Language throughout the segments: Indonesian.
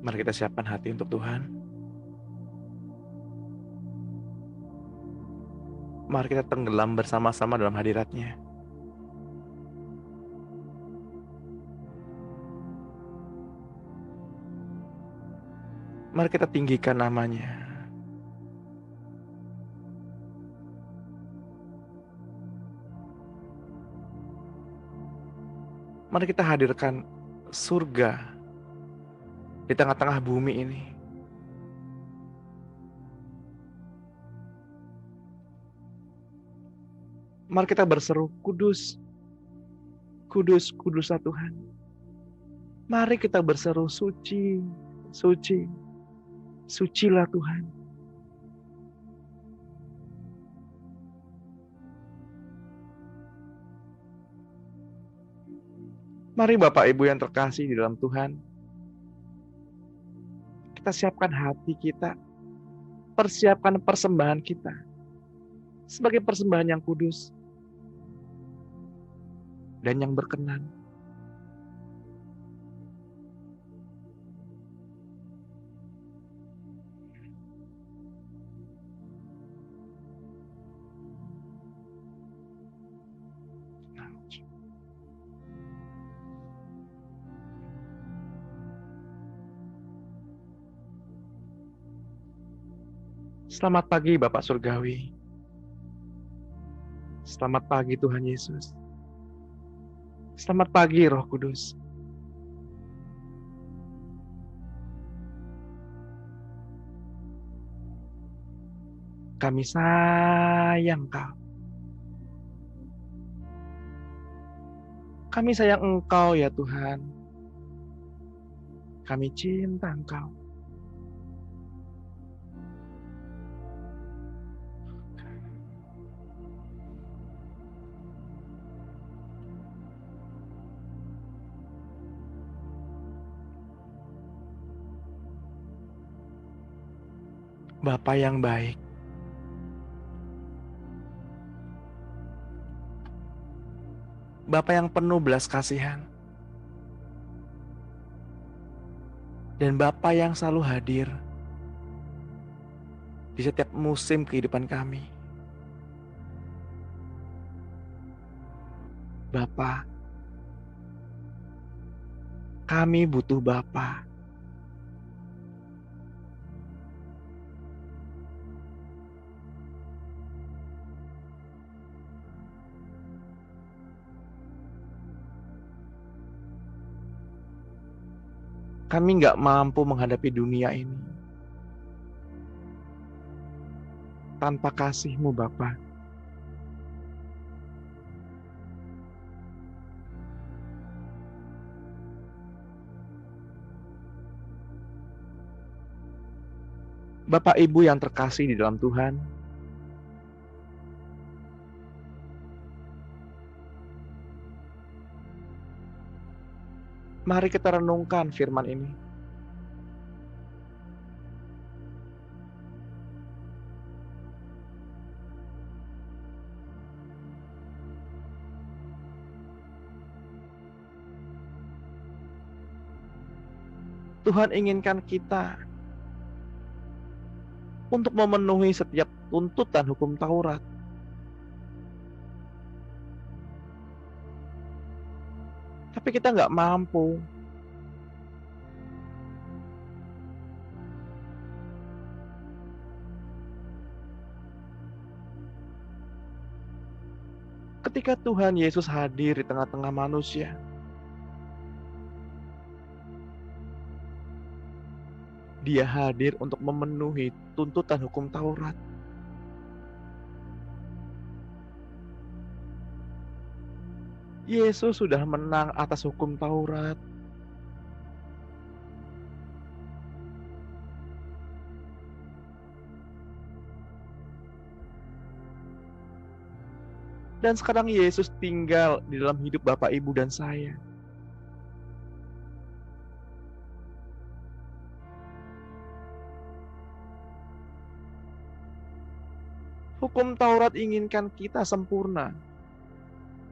Mari kita siapkan hati untuk Tuhan. Mari kita tenggelam bersama-sama dalam hadirat-Nya. Mari kita tinggikan nama-Nya. Mari kita hadirkan surga di tengah-tengah bumi ini. Mari kita berseru, kudus, kudus, kuduslah Tuhan. Mari kita berseru, suci, suci, sucilah Tuhan. Mari Bapak Ibu yang terkasih di dalam Tuhan, kita siapkan hati kita, persiapkan persembahan kita sebagai persembahan yang kudus dan yang berkenan. Selamat pagi Bapak Surgawi. Selamat pagi Tuhan Yesus. Selamat pagi Roh Kudus. Kami sayang Kau. Kami sayang Engkau ya Tuhan. Kami cinta Engkau. Bapa yang baik, Bapa yang penuh belas kasihan, dan Bapa yang selalu hadir di setiap musim kehidupan kami. Bapa, kami butuh Bapa. Kami nggak mampu menghadapi dunia ini tanpa kasih-Mu Bapa. Bapak Ibu yang terkasih di dalam Tuhan, mari kita renungkan firman ini. Tuhan inginkan kita untuk memenuhi setiap tuntutan hukum Taurat. Tapi kita nggak mampu. Ketika Tuhan Yesus hadir di tengah-tengah manusia, Dia hadir untuk memenuhi tuntutan hukum Taurat. Yesus sudah menang atas hukum Taurat. Dan sekarang Yesus tinggal di dalam hidup Bapak, Ibu, dan saya. Hukum Taurat inginkan kita sempurna,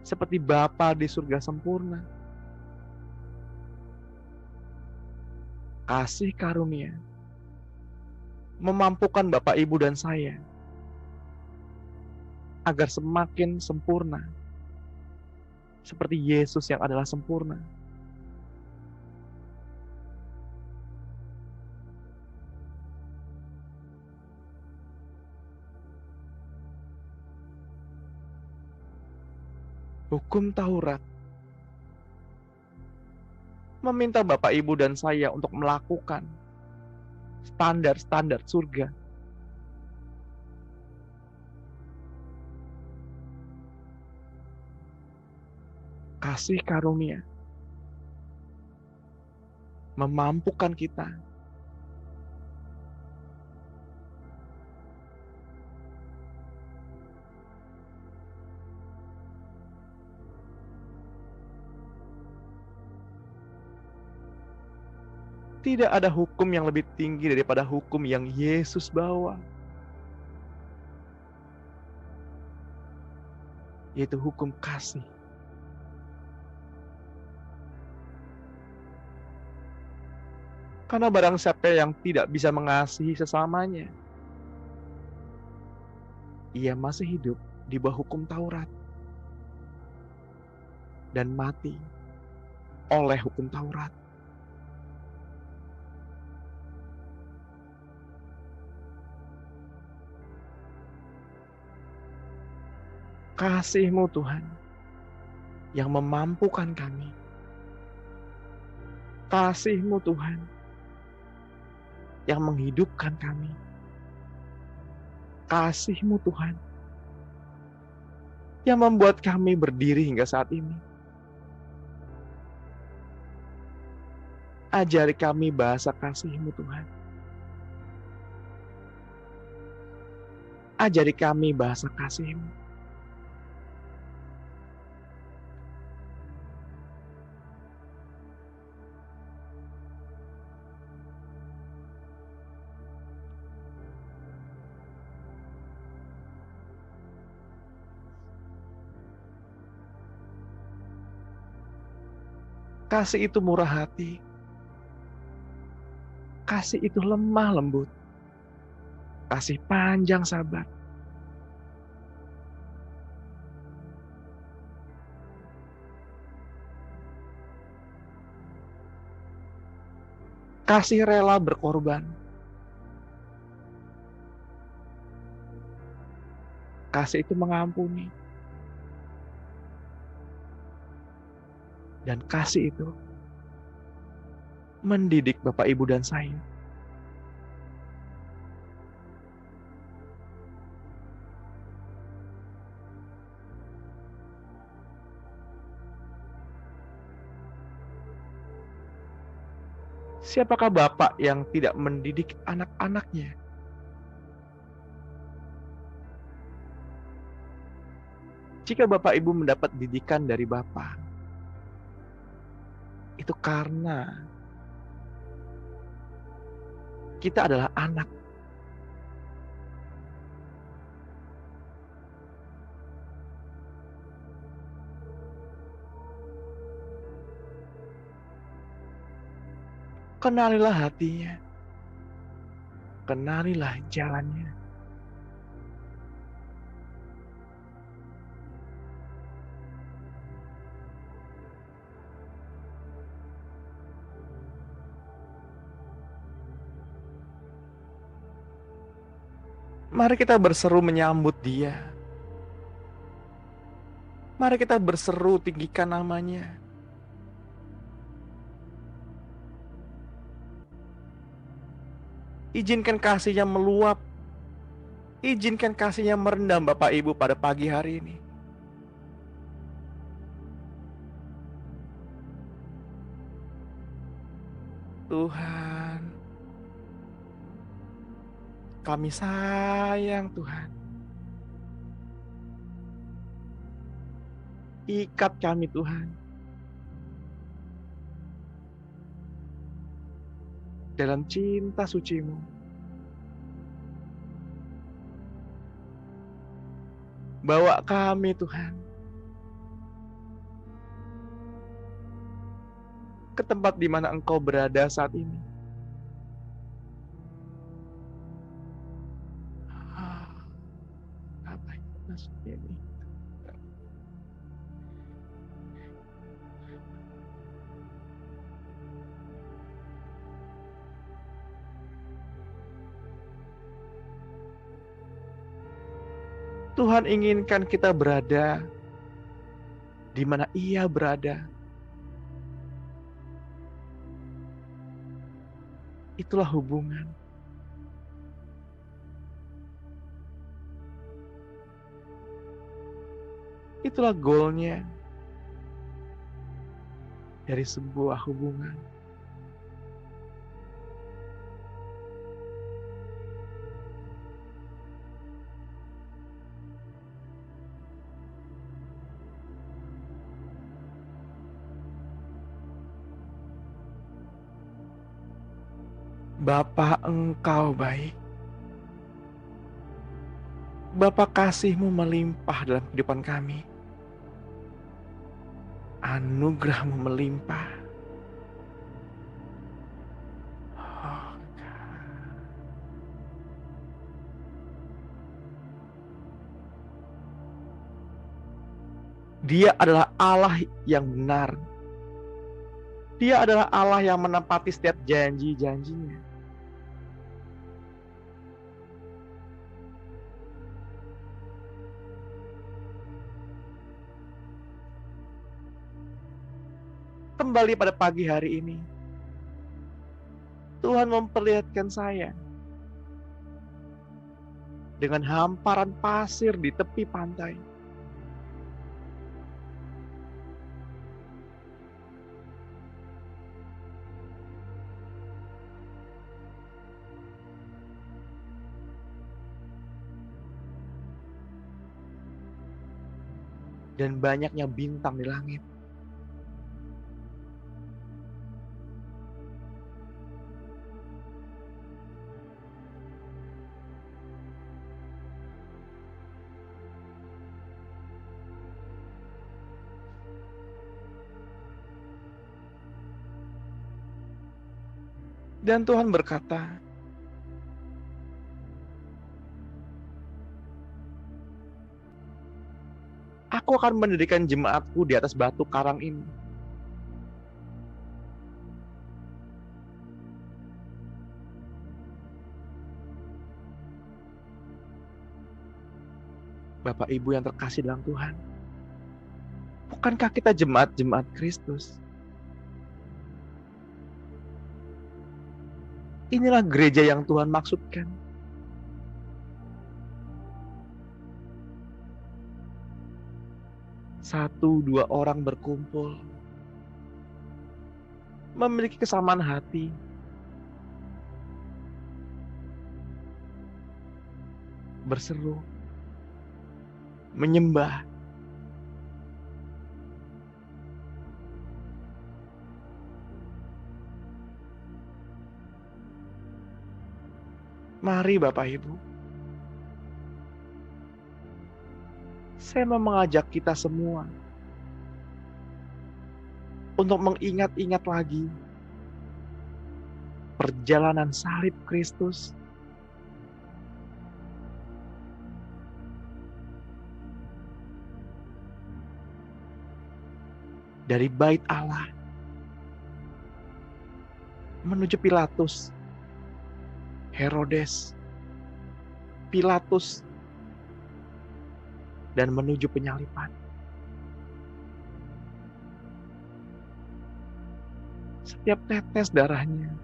seperti Bapa di surga sempurna. kasih karunia memampukan Bapak, Ibu, dan saya agar semakin sempurna seperti Yesus yang adalah sempurna. Hukum Taurat meminta Bapak, Ibu, dan saya untuk melakukan standar-standar surga. Kasih karunia memampukan kita tidak ada hukum yang lebih tinggi daripada hukum yang Yesus bawa, yaitu hukum kasih. Karena barang siapa yang tidak bisa mengasihi sesamanya, ia masih hidup di bawah hukum Taurat dan mati oleh hukum Taurat. Kasih-Mu Tuhan yang memampukan kami. Kasih-Mu Tuhan yang menghidupkan kami. Kasih-Mu Tuhan yang membuat kami berdiri hingga saat ini. Ajari kami bahasa kasih-Mu Tuhan. Ajari kami bahasa kasih-Mu. Kasih itu murah hati. Kasih itu lemah lembut. Kasih panjang sabar. Kasih rela berkorban. Kasih itu mengampuni. Dan kasih itu mendidik Bapak, Ibu, dan saya. Siapakah Bapak yang tidak mendidik anak-anaknya? Jika Bapak, Ibu mendapat didikan dari Bapak, itu karena kita adalah anak. Kenalilah hatinya. Kenalilah jalannya. Mari kita berseru menyambut Dia. Mari kita berseru tinggikan namanya. Izinkan kasih-Nya meluap. Izinkan kasih-Nya merendam Bapak Ibu pada pagi hari ini. Tuhan, kami sayang Tuhan. Ikat kami Tuhan dalam cinta suci-Mu. Bawa kami Tuhan ke tempat di mana Engkau berada saat ini. ini. Tuhan inginkan kita berada di mana Ia berada. Itulah hubungan. Itulah goalnya dari sebuah hubungan. Bapa, Engkau baik. Bapa, kasih-Mu melimpah dalam kehidupan kami. Anugerah-Mu melimpah. Oh, Dia adalah Allah yang benar. Dia adalah Allah yang menepati setiap janji-janjinya. Kembali pada pagi hari ini, Tuhan memperlihatkan saya dengan hamparan pasir di tepi pantai. Dan banyaknya bintang di langit. Dan Tuhan berkata, Aku akan mendirikan jemaatku di atas batu karang ini. Bapak Ibu yang terkasih dalam Tuhan, bukankah kita jemaat-jemaat Kristus? Inilah gereja yang Tuhan maksudkan. Satu dua orang berkumpul, memiliki kesamaan hati, berseru, menyembah, mari Bapak Ibu, saya mau mengajak kita semua untuk mengingat-ingat lagi perjalanan salib Kristus. Dari bait Allah menuju Pilatus, Herodes, Pilatus, dan menuju penyaliban. Setiap tetes darahnya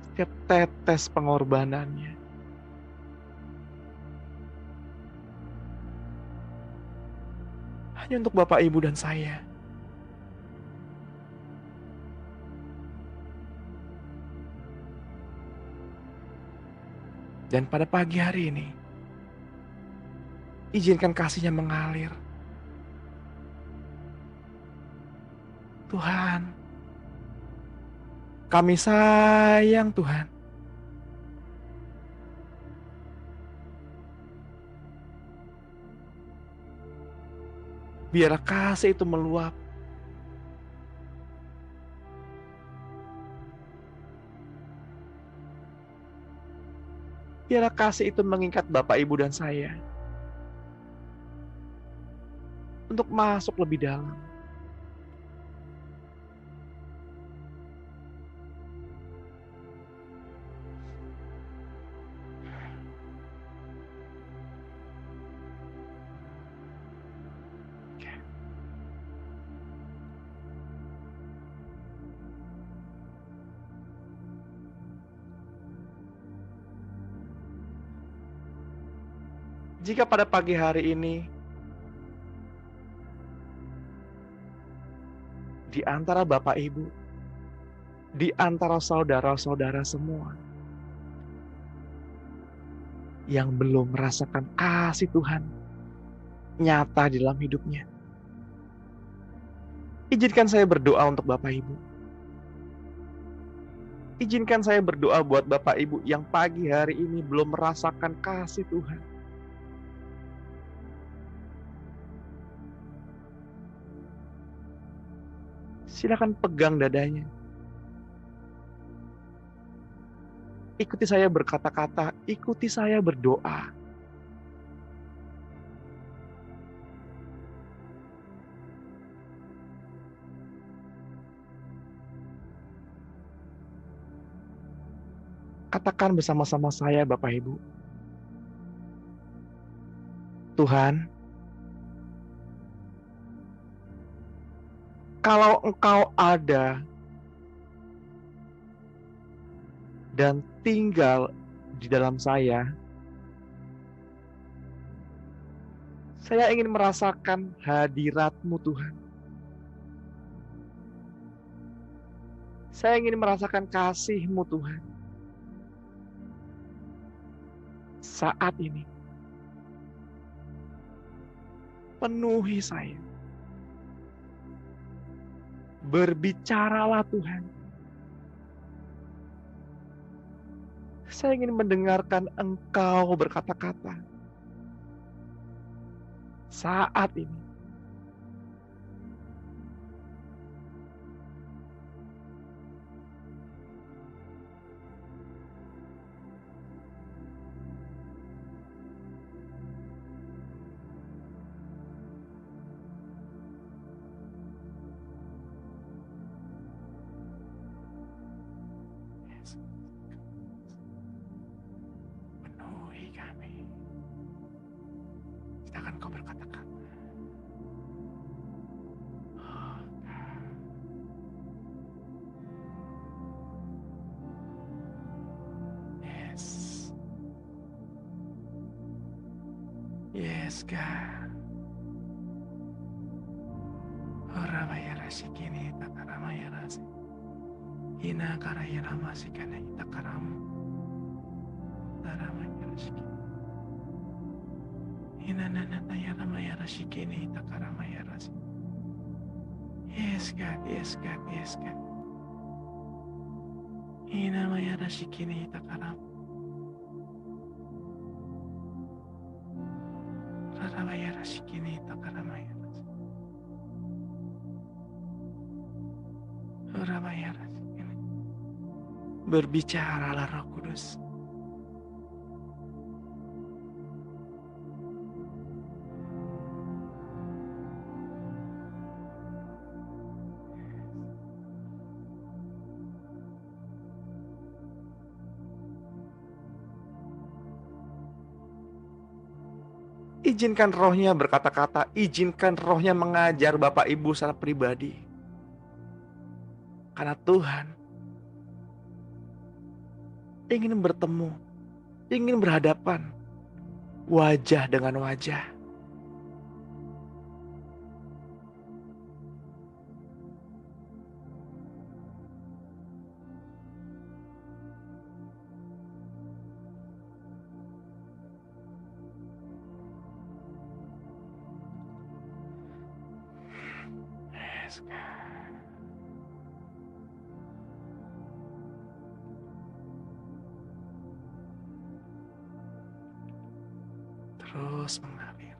setiap tetes pengorbanannya hanya untuk Bapak, Ibu, dan saya. Dan pada pagi hari ini, izinkan kasih-Nya mengalir. Tuhan, kami sayang Tuhan. Biarlah kasih itu meluap. Biarlah kasih itu mengikat Bapak, Ibu, dan saya untuk masuk lebih dalam. Jika pada pagi hari ini, di antara Bapak Ibu, di antara saudara-saudara semua yang belum merasakan kasih Tuhan nyata di dalam hidupnya, izinkan saya berdoa untuk Bapak Ibu. Izinkan saya berdoa buat Bapak Ibu yang pagi hari ini belum merasakan kasih Tuhan. Silakan pegang dadanya. Ikuti saya berkata-kata, ikuti saya berdoa. Katakan bersama-sama saya, Bapak Ibu. Tuhan, kalau Engkau ada dan tinggal di dalam saya ingin merasakan hadirat-Mu, Tuhan. Saya ingin merasakan kasih-Mu, Tuhan. Saat ini, penuhi saya. Berbicaralah, Tuhan. Saya ingin mendengarkan Engkau berkata-kata. Saat ini. Penuhi kami. Silakan Kau berkata-kata. Yes, God. Ramaya rasikini takaramaya rasi. Hina karaya ramasikana itakaramu. Taramaya rasikini. Hina nanataya ramaya rasikini itakaramaya rasi. Yes, God, yes, God, yes, God. Hina maya rasikini itakaramu. Ramaya rasikini itakaramaya rasi. Berbicaralah Roh Kudus. Izinkan rohnya berkata-kata, izinkan rohnya mengajar Bapak Ibu secara pribadi. Karena Tuhan ingin bertemu, ingin berhadapan, wajah dengan wajah. Yes, God. Terus mengalir.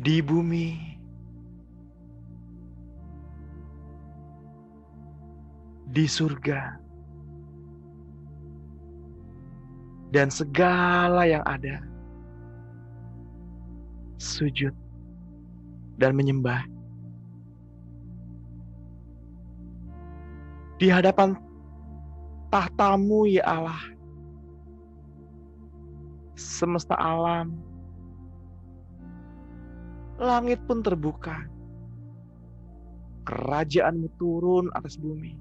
di bumi, di surga, dan segala yang ada, sujud dan menyembah di hadapan tahta-Mu, ya Allah. Semesta alam, langit pun terbuka, kerajaan-Mu turun atas bumi.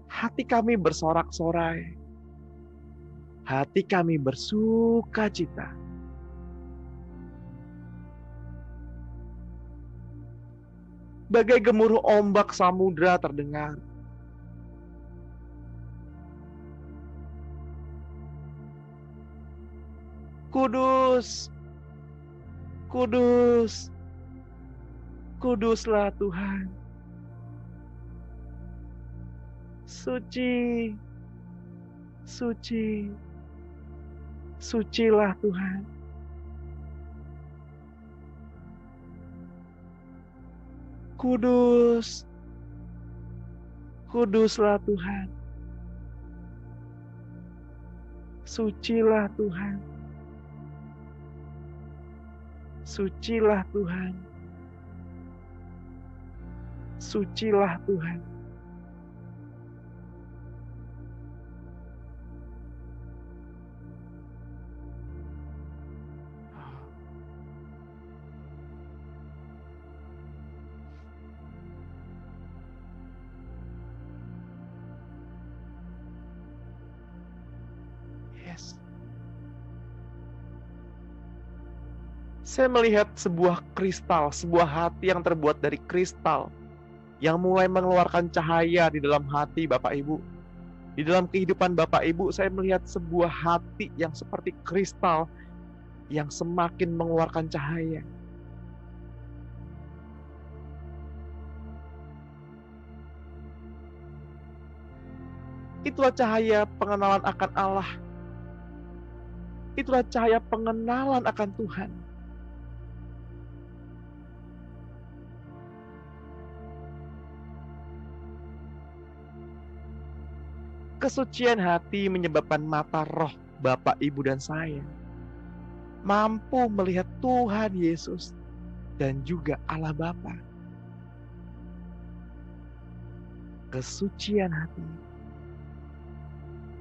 Hati kami bersorak-sorai, hati kami bersuka cita. Bagai gemuruh ombak samudra terdengar. Kudus, kudus, kuduslah Tuhan. Suci, suci, sucilah Tuhan. Kudus, kuduslah Tuhan. Sucilah Tuhan. Sucilah Tuhan. Sucilah Tuhan. Yes. Saya melihat sebuah kristal, sebuah hati yang terbuat dari kristal, yang mulai mengeluarkan cahaya di dalam hati Bapak Ibu. Di dalam kehidupan Bapak Ibu, saya melihat sebuah hati yang seperti kristal, yang semakin mengeluarkan cahaya. Itulah cahaya pengenalan akan Allah. Itulah cahaya pengenalan akan Tuhan. Kesucian hati menyebabkan mata roh Bapak, Ibu, dan saya mampu melihat Tuhan Yesus dan juga Allah Bapa. Kesucian hati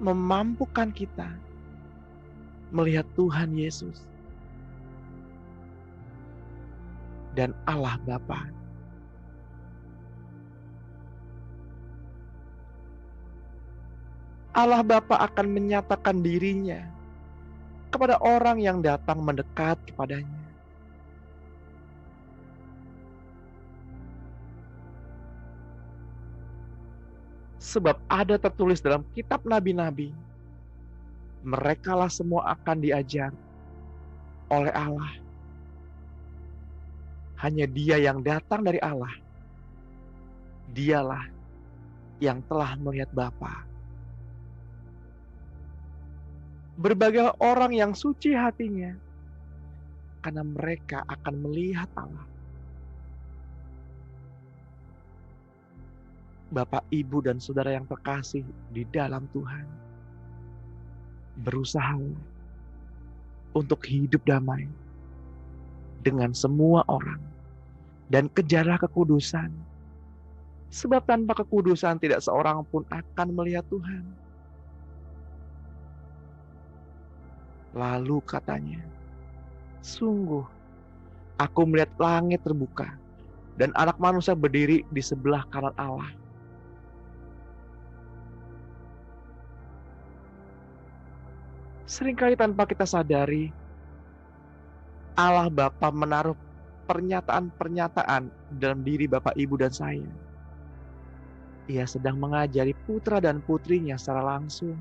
memampukan kita melihat Tuhan Yesus dan Allah Bapa. Allah Bapa akan menyatakan dirinya kepada orang yang datang mendekat kepadanya. Sebab ada tertulis dalam kitab nabi-nabi, merekalah semua akan diajar oleh Allah. Hanya Dia yang datang dari Allah, Dialah yang telah melihat Bapa. Berbagai orang yang suci hatinya, karena mereka akan melihat Allah. Bapak, Ibu, dan saudara yang terkasih di dalam Tuhan, berusaha untuk hidup damai dengan semua orang dan kejarlah kekudusan. Sebab tanpa kekudusan tidak seorang pun akan melihat Tuhan. Lalu katanya, sungguh aku melihat langit terbuka dan Anak Manusia berdiri di sebelah kanan Allah. Seringkali tanpa kita sadari, Allah Bapa menaruh pernyataan-pernyataan dalam diri Bapak, Ibu, dan saya. Ia sedang mengajari putra dan putrinya secara langsung.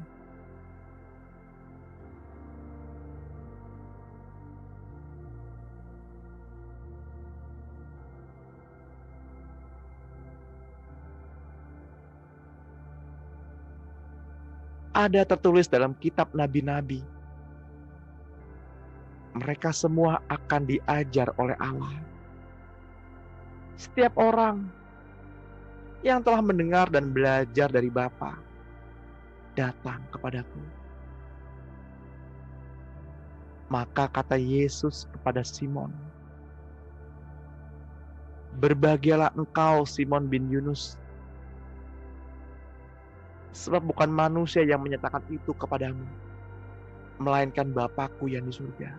Ada tertulis dalam kitab nabi-nabi, Mereka semua akan diajar oleh Allah. Setiap orang yang telah mendengar dan belajar dari Bapa datang kepadaku. Maka kata Yesus kepada Simon, "Berbahagialah engkau, Simon bin Yunus, sebab bukan manusia yang menyatakan itu kepadamu, melainkan Bapa-Ku yang di surga.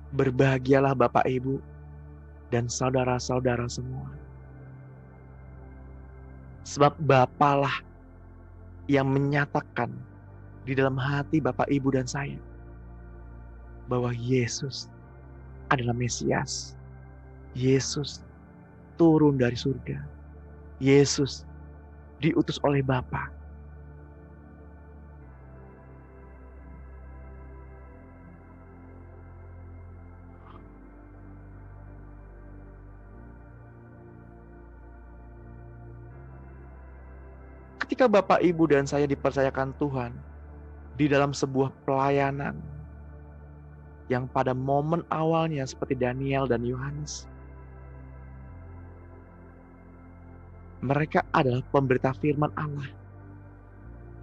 Berbahagialah Bapak, Ibu, dan saudara-saudara semua. Sebab Bapalah yang menyatakan di dalam hati Bapak, Ibu, dan saya bahwa Yesus adalah Mesias. Yesus turun dari surga. Yesus diutus oleh Bapa. Ketika Bapak, Ibu, dan saya dipercayakan Tuhan di dalam sebuah pelayanan yang pada momen awalnya seperti Daniel dan Yohanes, mereka adalah pemberita firman Allah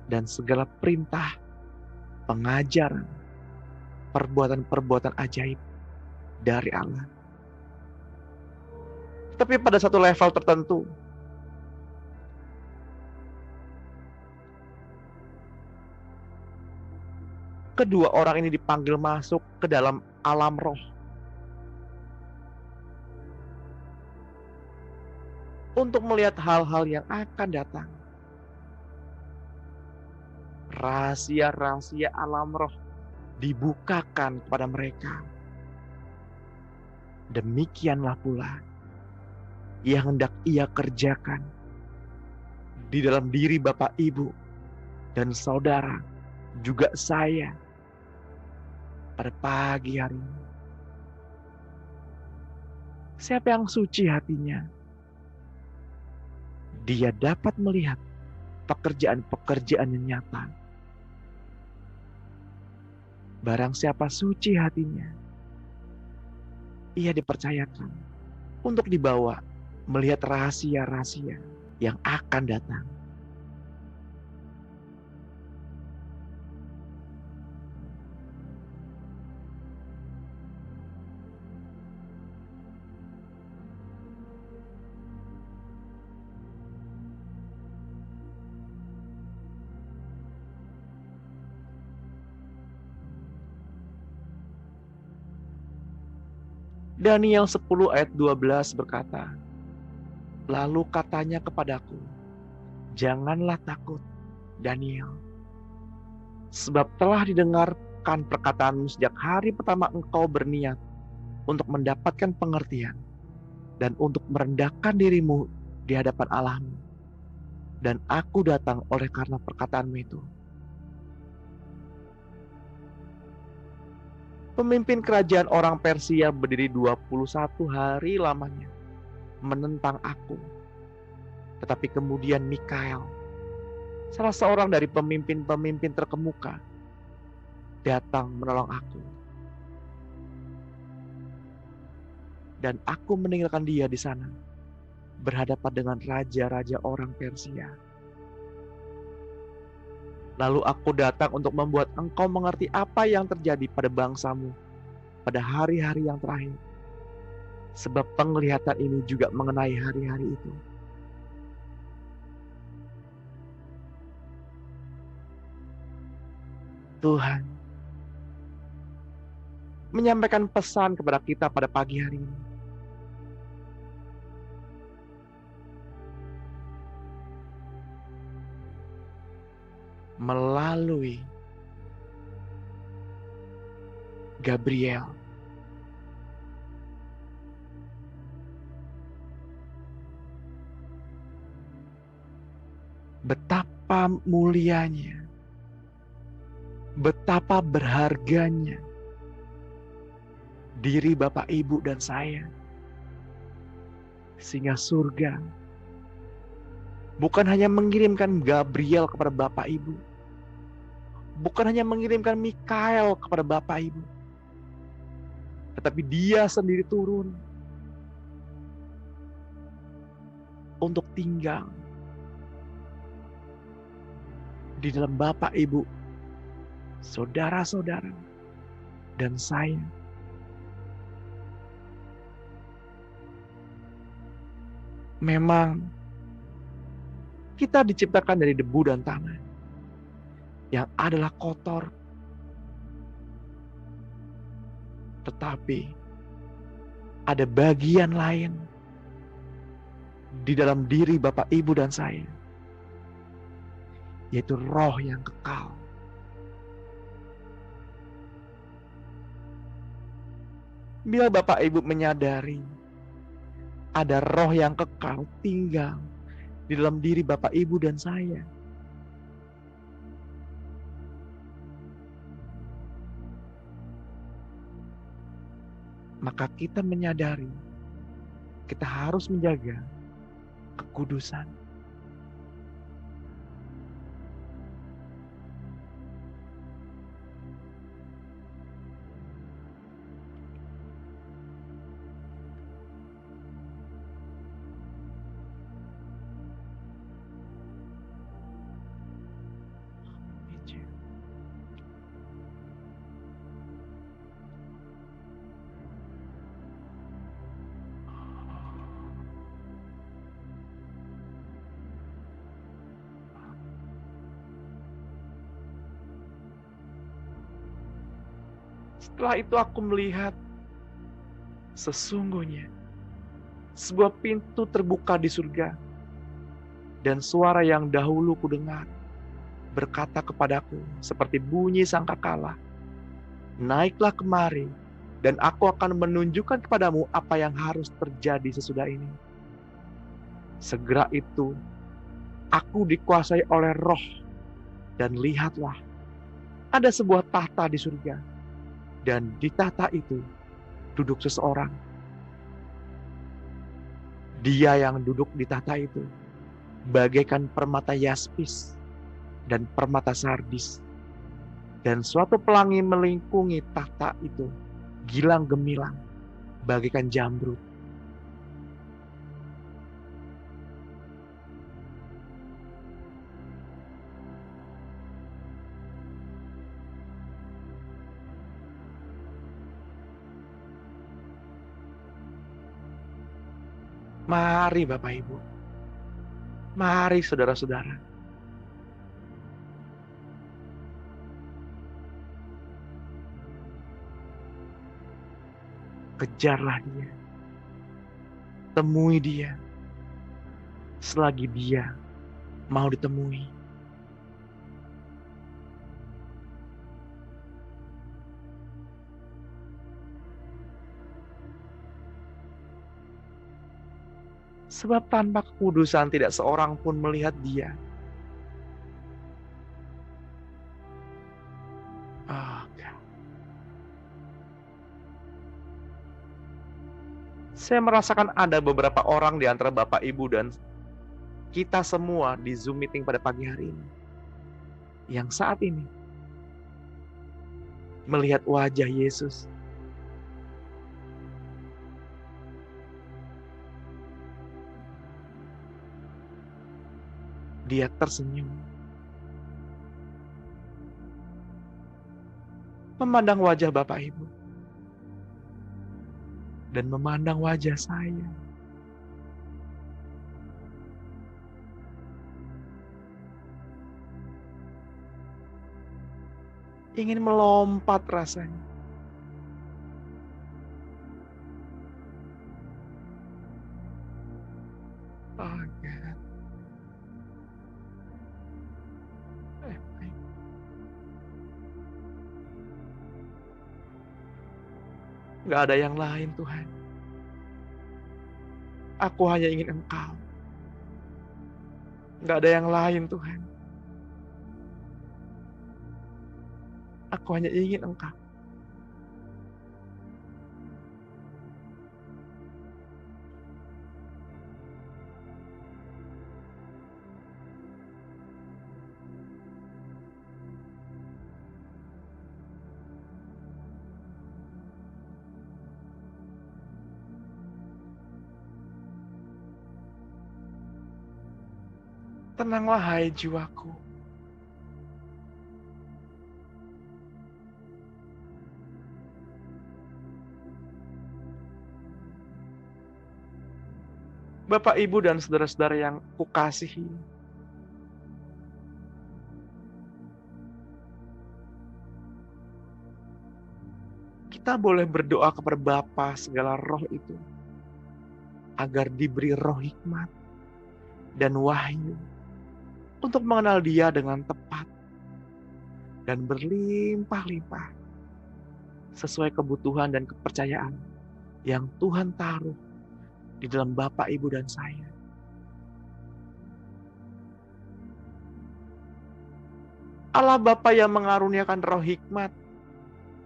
dan segala perintah, pengajaran, perbuatan-perbuatan ajaib dari Allah. Tapi pada satu level tertentu, kedua orang ini dipanggil masuk ke dalam alam roh untuk melihat hal-hal yang akan datang. Rahasia-rahasia alam roh dibukakan kepada mereka. Demikianlah pula yang hendak ia kerjakan di dalam diri Bapak, Ibu, dan saudara, juga saya, pada pagi hari ini. Siapa yang suci hatinya, dia dapat melihat pekerjaan-pekerjaan yang nyata. Barang siapa suci hatinya, ia dipercayakan untuk dibawa melihat rahasia-rahasia yang akan datang. Daniel 10 ayat 12 berkata, "Lalu katanya kepadaku, janganlah takut, Daniel, sebab telah didengarkan perkataanmu sejak hari pertama engkau berniat untuk mendapatkan pengertian dan untuk merendahkan dirimu di hadapan Allahmu. Dan aku datang oleh karena perkataanmu itu." Pemimpin kerajaan orang Persia berdiri 21 hari lamanya menentang aku. Tetapi kemudian Mikael, salah seorang dari pemimpin-pemimpin terkemuka, datang menolong aku. Dan aku meninggalkan dia di sana, berhadapan dengan raja-raja orang Persia. Lalu aku datang untuk membuat engkau mengerti apa yang terjadi pada bangsamu pada hari-hari yang terakhir. Sebab penglihatan ini juga mengenai hari-hari itu. Tuhan menyampaikan pesan kepada kita pada pagi hari ini. Melalui Gabriel. Betapa mulianya, betapa berharganya diri Bapak, Ibu, dan saya, sehingga surga Bukan hanya mengirimkan Gabriel kepada Bapak Ibu. Bukan hanya mengirimkan Mikael kepada Bapak Ibu. Tetapi dia sendiri turun untuk tinggal di dalam Bapak Ibu, saudara-saudara, dan saya. Memang kita diciptakan dari debu dan tanah yang adalah kotor. Tetapi ada bagian lain di dalam diri Bapak, Ibu, dan saya, yaitu roh yang kekal. Bila Bapak Ibu menyadari ada roh yang kekal tinggal di dalam diri Bapak, Ibu, dan saya, maka kita menyadari kita harus menjaga kekudusan. Setelah itu aku melihat sesungguhnya sebuah pintu terbuka di surga, dan suara yang dahulu kudengar berkata kepadaku seperti bunyi sangkakala, naiklah kemari dan aku akan menunjukkan kepadamu apa yang harus terjadi sesudah ini. Segera itu aku dikuasai oleh roh, dan lihatlah ada sebuah tahta di surga, dan di tahta itu duduk seseorang. Dia yang duduk di tahta itu bagaikan permata yaspis dan permata sardis, dan suatu pelangi melingkungi tahta itu, gilang gemilang bagaikan jamrud. Mari Bapak Ibu, mari saudara-saudara, kejarlah dia, temui dia, selagi dia mau ditemui. Sebab tanpa kekudusan tidak seorang pun melihat dia. Saya merasakan ada beberapa orang di antara Bapak, Ibu, dan kita semua di Zoom meeting pada pagi hari ini, yang saat ini melihat wajah Yesus. Dia tersenyum, memandang wajah Bapak Ibu, dan memandang wajah saya. Ingin melompat rasanya. Oh God. Gak ada yang lain Tuhan. Aku hanya ingin Engkau. Gak ada yang lain Tuhan. Aku hanya ingin Engkau. Tenanglah hai jiwaku. Bapak, Ibu, dan saudara-saudara yang kukasihi, kita boleh berdoa kepada Bapa segala roh itu, agar diberi roh hikmat dan wahyu untuk mengenal Dia dengan tepat dan berlimpah-limpah sesuai kebutuhan dan kepercayaan yang Tuhan taruh di dalam Bapak, Ibu, dan saya. Allah Bapa yang mengaruniakan roh hikmat,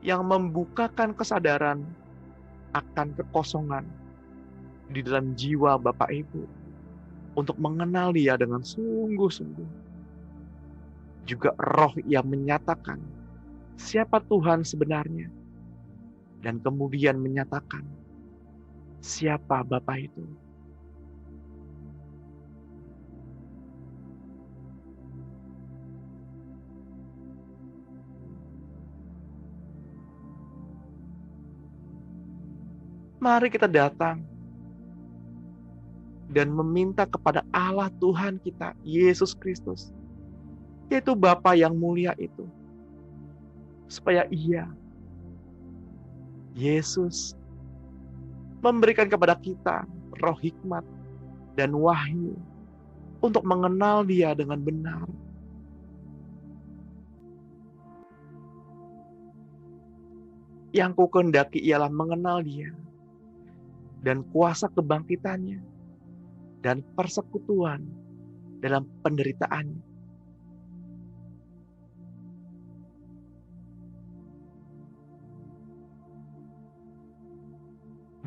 yang membukakan kesadaran akan kekosongan di dalam jiwa Bapak Ibu untuk mengenal Dia dengan sungguh-sungguh. Juga roh yang menyatakan siapa Tuhan sebenarnya dan kemudian menyatakan siapa Bapa itu. Mari kita datang dan meminta kepada Allah Tuhan kita, Yesus Kristus, yaitu Bapa yang mulia itu, supaya Ia, Yesus, memberikan kepada kita roh hikmat dan wahyu untuk mengenal Dia dengan benar. Yang ku kehendaki ialah mengenal Dia dan kuasa kebangkitannya dan persekutuan dalam penderitaannya.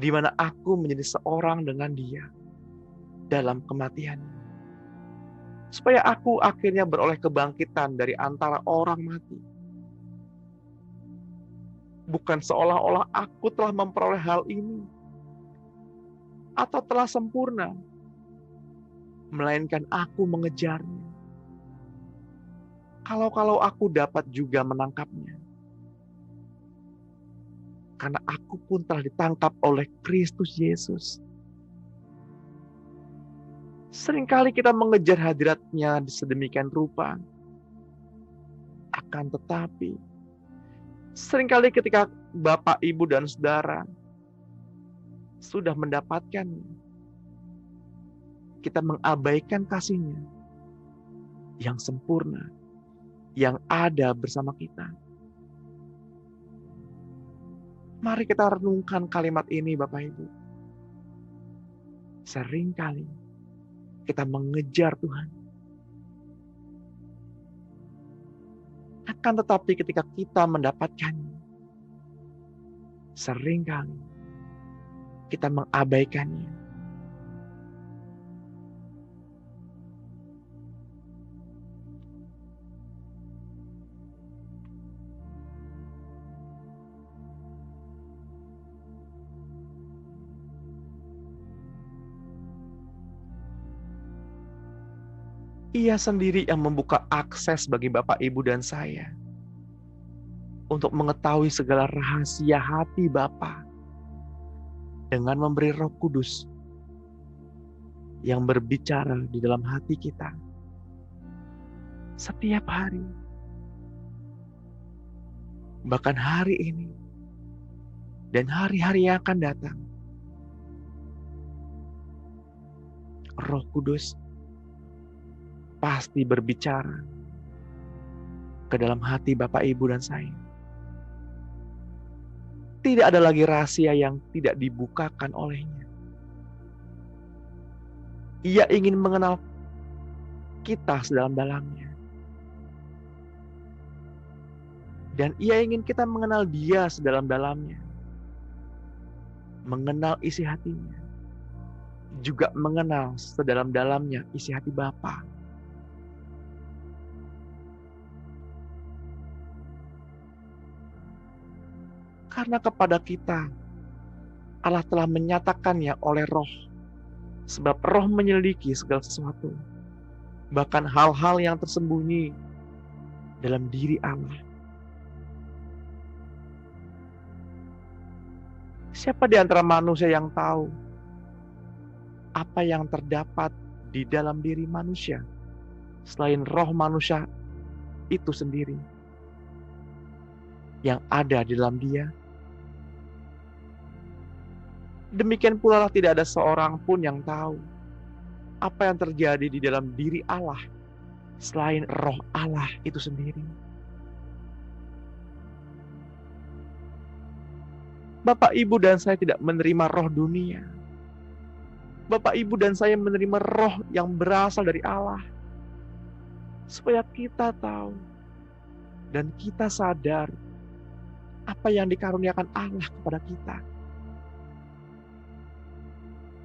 Di mana aku menjadi seorang dengan Dia dalam kematiannya. Supaya aku akhirnya beroleh kebangkitan dari antara orang mati. Bukan seolah-olah aku telah memperoleh hal ini atau telah sempurna, melainkan aku mengejarnya. Kalau aku dapat juga menangkapnya. Karena aku pun telah ditangkap oleh Kristus Yesus. Seringkali kita mengejar hadirat-Nya sedemikian rupa. Akan tetapi, seringkali ketika Bapak, Ibu, dan Saudara sudah mendapatkannya, kita mengabaikan kasih-Nya yang sempurna, yang ada bersama kita. Mari kita renungkan kalimat ini, Bapak Ibu. Seringkali kita mengejar Tuhan. Akan tetapi ketika kita mendapatkannya, seringkali kita mengabaikannya. Ia sendiri yang membuka akses bagi Bapak, Ibu, dan saya untuk mengetahui segala rahasia hati Bapa dengan memberi Roh Kudus yang berbicara di dalam hati kita setiap hari. Bahkan hari ini dan hari-hari yang akan datang. Roh Kudus pasti berbicara ke dalam hati Bapak, Ibu, dan saya. Tidak ada lagi rahasia yang tidak dibukakan olehnya. Ia ingin mengenal kita sedalam-dalamnya. Dan Ia ingin kita mengenal Dia sedalam-dalamnya. Mengenal isi hatinya. Juga mengenal sedalam-dalamnya isi hati Bapa. Karena kepada kita, Allah telah menyatakannya oleh Roh. Sebab Roh menyelidiki segala sesuatu. bahkan hal-hal yang tersembunyi dalam diri Allah. Siapa di antara manusia yang tahu apa yang terdapat di dalam diri manusia selain roh manusia itu sendiri yang ada di dalam dia? Demikian pula tidak ada seorang pun yang tahu apa yang terjadi di dalam diri Allah selain roh Allah itu sendiri. Bapak, Ibu, dan saya tidak menerima roh dunia. Bapak, Ibu, dan saya menerima roh yang berasal dari Allah. Supaya kita tahu dan kita sadar apa yang dikaruniakan Allah kepada kita.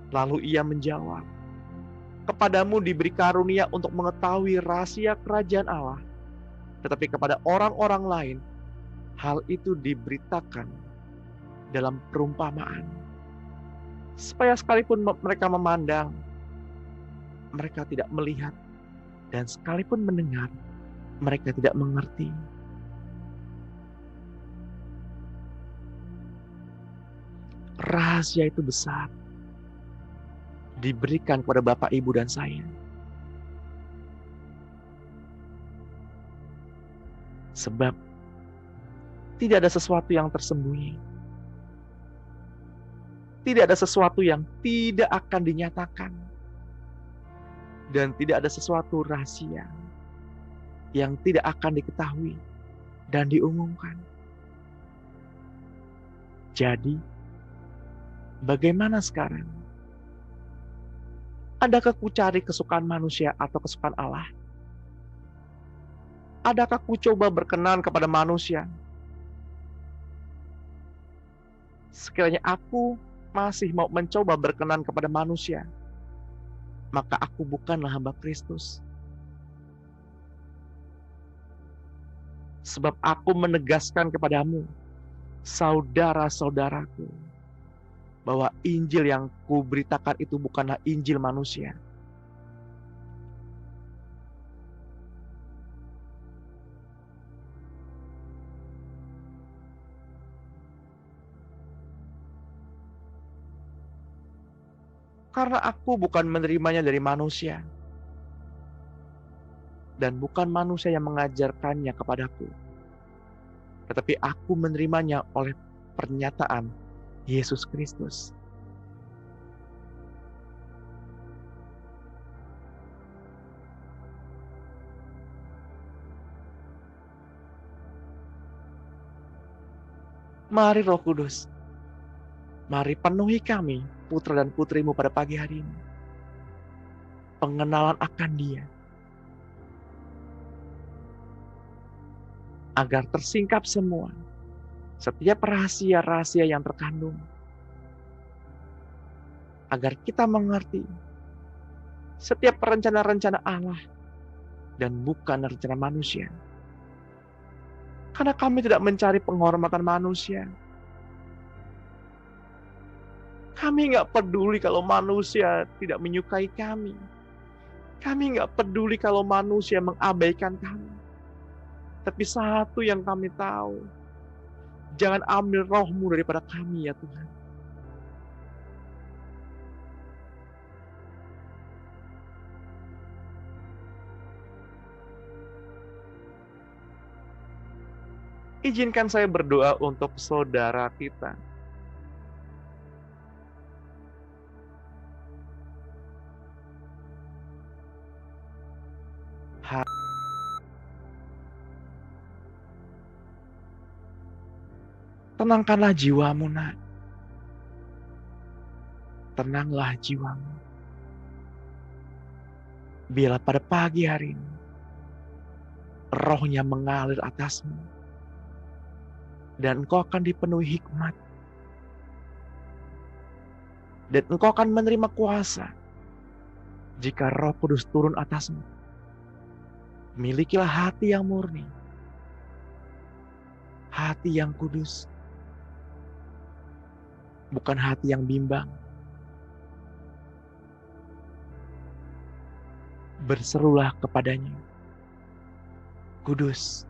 Lalu ia menjawab, kepadamu diberi karunia untuk mengetahui rahasia kerajaan Allah. Tetapi kepada orang-orang lain, hal itu diberitakan dalam perumpamaan. Supaya sekalipun mereka memandang, mereka tidak melihat. Dan sekalipun mendengar, mereka tidak mengerti. Rahasia itu besar. Diberikan kepada Bapak, Ibu, dan saya. Sebab tidak ada sesuatu yang tersembunyi. Tidak ada sesuatu yang tidak akan dinyatakan. Dan tidak ada sesuatu rahasia yang tidak akan diketahui dan diumumkan. Jadi, bagaimana sekarang? Adakah ku cari kesukaan manusia atau kesukaan Allah? Adakah ku coba berkenan kepada manusia? Sekiranya aku masih mau mencoba berkenan kepada manusia, maka aku bukanlah hamba Kristus. Sebab aku menegaskan kepadamu, saudara-saudaraku, bahwa Injil yang kuberitakan itu bukanlah Injil manusia. Karena aku bukan menerimanya dari manusia. Dan bukan manusia yang mengajarkannya kepadaku. Tetapi aku menerimanya oleh pernyataan Yesus Kristus. Mari Roh Kudus, mari penuhi kami, putra dan putrimu pada pagi hari ini. Pengenalan akan Dia. Agar tersingkap semua. Setiap rahasia-rahasia yang terkandung. Agar kita mengerti. Setiap rencana-rencana Allah. Dan bukan rencana manusia. Karena kami tidak mencari penghormatan manusia. Kami nggak peduli kalau manusia tidak menyukai kami. Kami nggak peduli kalau manusia mengabaikan kami. Tapi satu yang kami tahu, jangan ambil roh-Mu daripada kami ya Tuhan. Izinkan saya berdoa untuk saudara kita. Tenangkanlah jiwamu, nak. Tenanglah jiwamu. Bila pada pagi hari ini, rohnya mengalir atasmu. Dan engkau akan dipenuhi hikmat. Dan engkau akan menerima kuasa. Jika Roh Kudus turun atasmu. Milikilah hati yang murni. Hati yang kudus. Bukan hati yang bimbang. berserulah kepadanya, Kudus,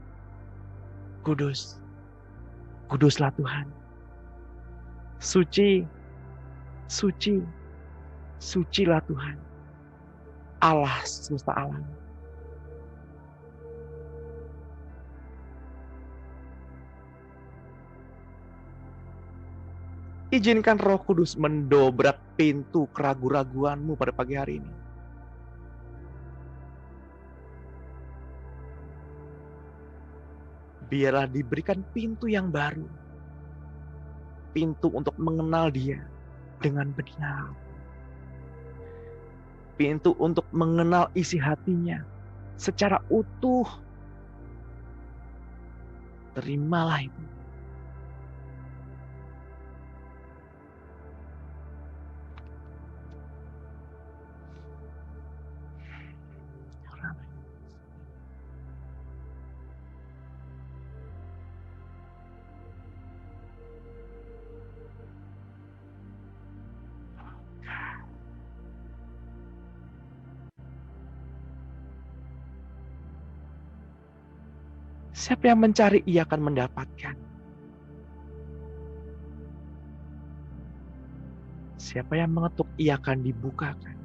kudus, kuduslah Tuhan. Suci, suci, sucilah Tuhan, Allah semesta alam. Izinkan Roh Kudus mendobrak pintu keraguan-raguanmu pada pagi hari ini. Biarlah diberikan pintu yang baru. Pintu untuk mengenal Dia dengan benar. Pintu untuk mengenal isi hatinya secara utuh. Terimalah itu. Siapa yang mencari, ia akan mendapatkan. Siapa yang mengetuk, ia akan dibukakan.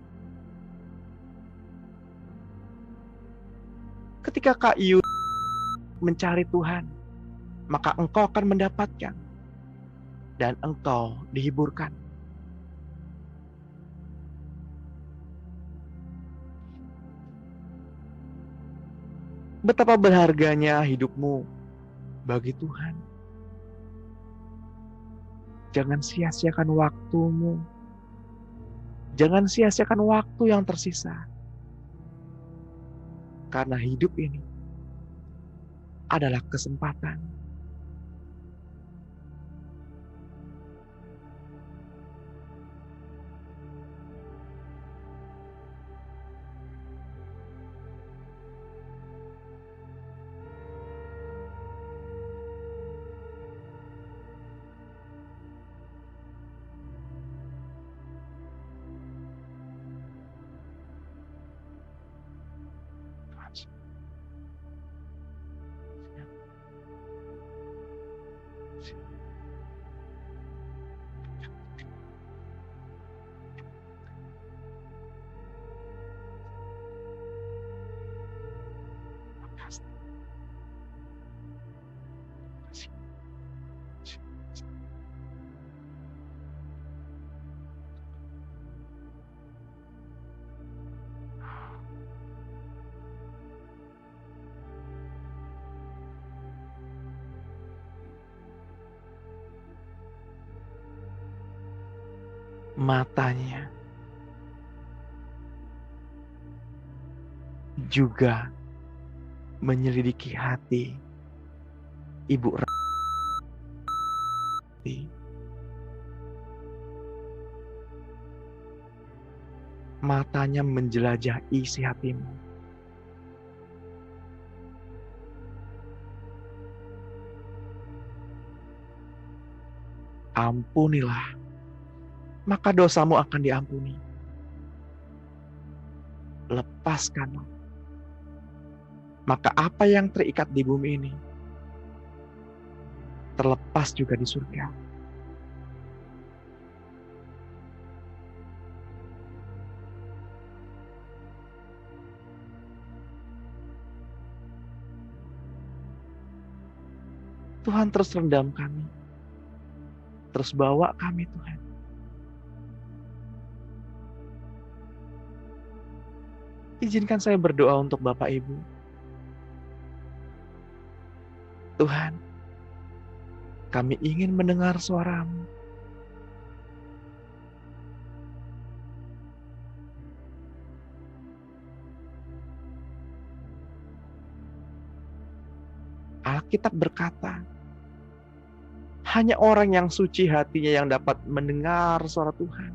Ketika Kak Yu mencari Tuhan, maka engkau akan mendapatkan. Dan engkau dihiburkan. Betapa berharganya hidupmu bagi Tuhan. Jangan sia-siakan waktumu. Jangan sia-siakan waktu yang tersisa. Karena hidup ini adalah kesempatan. Matanya juga menyelidiki hati Ibu Rati. Matanya menjelajah isi hatimu. Ampunilah, maka dosamu akan diampuni. Lepaskanlah, maka apa yang terikat di bumi ini terlepas juga di surga. Tuhan terus rendam kami. Terus bawa kami Tuhan. Izinkan saya berdoa untuk Bapak Ibu. Tuhan, kami ingin mendengar suara-Mu. Alkitab berkata, hanya orang yang suci hatinya yang dapat mendengar suara Tuhan.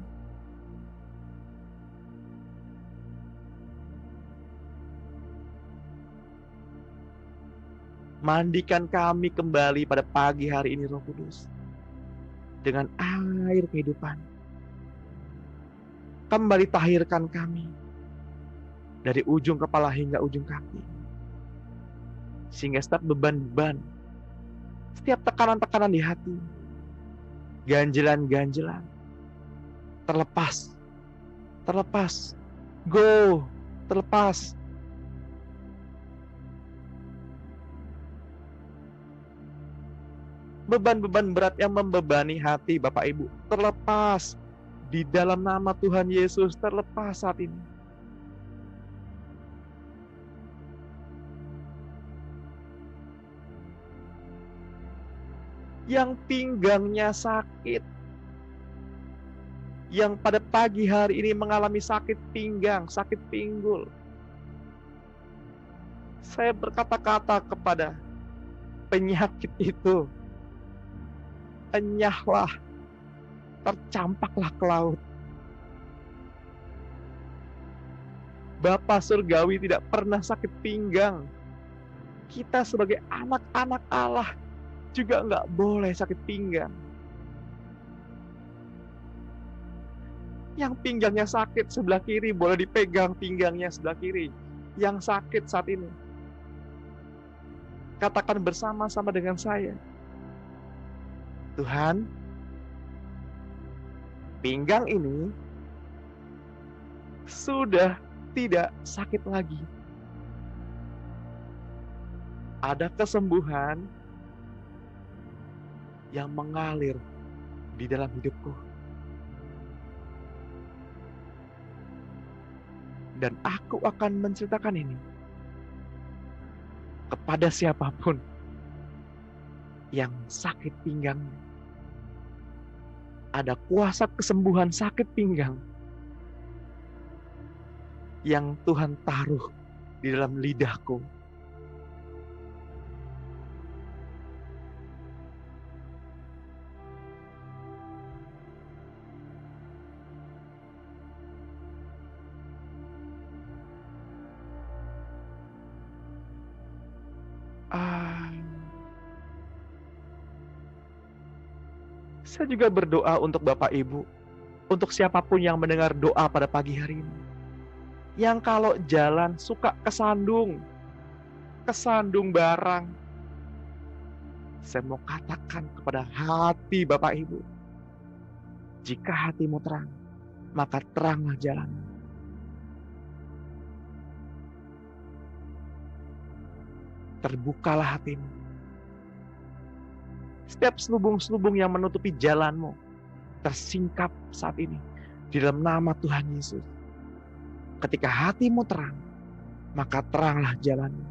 Mandikan kami kembali pada pagi hari ini, Roh Kudus, dengan air kehidupan. Kembali tahirkan kami dari ujung kepala hingga ujung kaki. Sehingga setiap beban-beban, setiap tekanan-tekanan di hati, ganjilan-ganjilan, terlepas, terlepas. Beban-beban berat yang membebani hati Bapak Ibu, terlepas di dalam nama Tuhan Yesus, terlepas saat ini. Yang pinggangnya sakit, yang pada pagi hari ini mengalami sakit pinggang, sakit pinggul, saya berkata-kata kepada penyakit itu, enyahlah, tercampaklah ke laut. Bapa Surgawi tidak pernah sakit pinggang. Kita sebagai anak-anak Allah juga nggak boleh sakit pinggang. Yang pinggangnya sakit sebelah kiri boleh dipegang pinggangnya sebelah kiri. Yang sakit saat ini, katakan bersama-sama dengan saya, Tuhan, pinggang ini sudah tidak sakit lagi. Ada kesembuhan yang mengalir di dalam hidupku. Dan aku akan menceritakan ini kepada siapapun yang sakit pinggangnya. Ada kuasa kesembuhan sakit pinggang yang Tuhan taruh di dalam lidahku. Saya juga berdoa untuk Bapak Ibu, untuk siapapun yang mendengar doa pada pagi hari ini. Yang kalau jalan suka kesandung barang. Saya mau katakan kepada hati Bapak Ibu, jika hatimu terang, maka teranglah jalan. Terbukalah hatimu. Setiap selubung-selubung yang menutupi jalanmu tersingkap saat ini di dalam nama Tuhan Yesus. Ketika hatimu terang, maka teranglah jalanmu.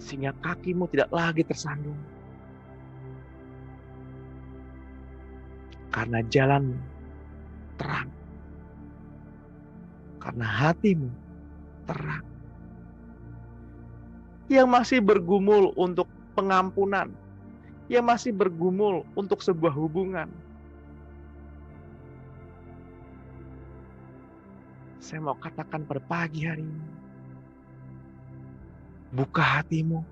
Sehingga kakimu tidak lagi tersandung. Karena jalanmu terang. Karena hatimu terang. Yang masih bergumul untuk pengampunan, yang masih bergumul untuk sebuah hubungan, saya mau katakan pada pagi hari ini, buka hatimu,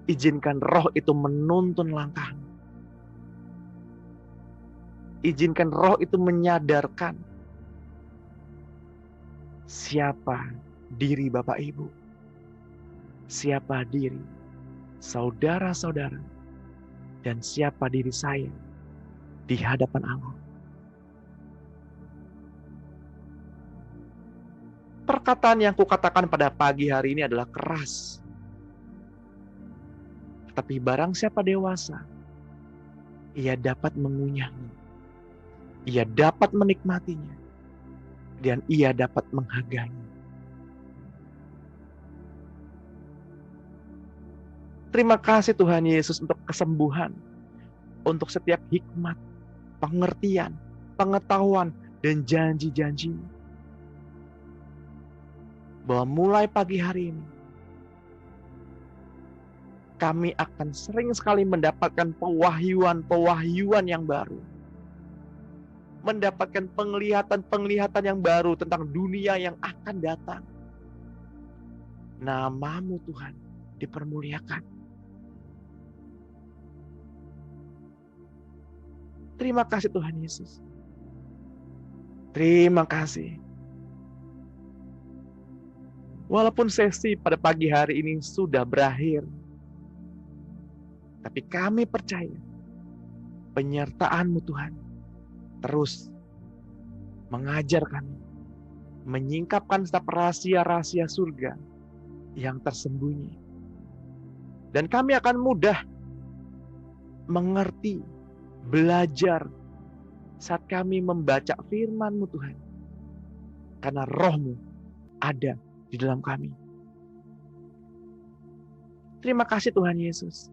izinkan roh itu menuntun langkahmu, izinkan roh itu menyadarkan siapa diri Bapak Ibu, siapa diri saudara-saudara, dan siapa diri saya di hadapan Allah. Perkataan yang kukatakan pada pagi hari ini adalah keras. Tetapi barang siapa dewasa, ia dapat mengunyahnya, ia dapat menikmatinya, dan ia dapat menghargainya. Terima kasih Tuhan Yesus untuk kesembuhan, untuk setiap hikmat, pengertian, pengetahuan, dan janji-janji. Bahwa mulai pagi hari ini, kami akan sering sekali mendapatkan pewahyuan yang baru. Mendapatkan penglihatan yang baru tentang dunia yang akan datang. Nama-Mu Tuhan dipermuliakan. Terima kasih Tuhan Yesus. Terima kasih. Walaupun sesi pada pagi hari ini sudah berakhir, tapi kami percaya penyertaan-Mu Tuhan terus mengajar kami, menyingkapkan setiap rahasia-rahasia surga yang tersembunyi. Dan kami akan mudah mengerti, belajar saat kami membaca firman-Mu Tuhan. Karena Roh-Mu ada di dalam kami. Terima kasih Tuhan Yesus.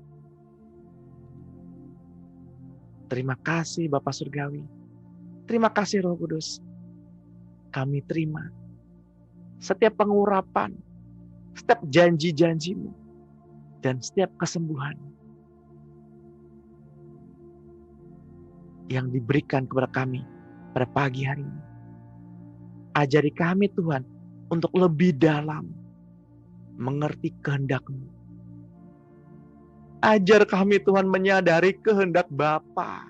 Terima kasih Bapa Surgawi. Terima kasih Roh Kudus. Kami terima setiap pengurapan, setiap janji-janji-Mu, dan setiap kesembuhan yang diberikan kepada kami pada pagi hari ini. Ajari kami Tuhan untuk lebih dalam mengerti kehendak-Mu. Ajar kami Tuhan menyadari kehendak Bapa,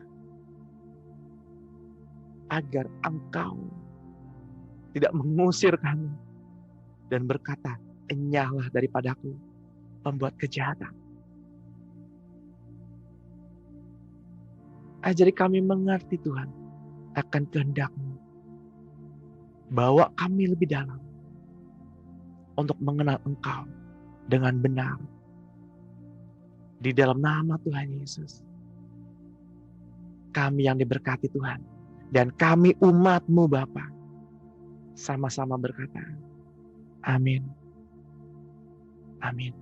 agar Engkau tidak mengusir kami dan berkata, enyahlah daripadaku pembuat kejahatan. Ajari kami mengerti Tuhan akan kehendak-Mu. Bawa kami lebih dalam untuk mengenal Engkau dengan benar. Di dalam nama Tuhan Yesus. Kami yang diberkati Tuhan. Dan kami umat-Mu Bapa. Sama-sama berkata, amin. Amin.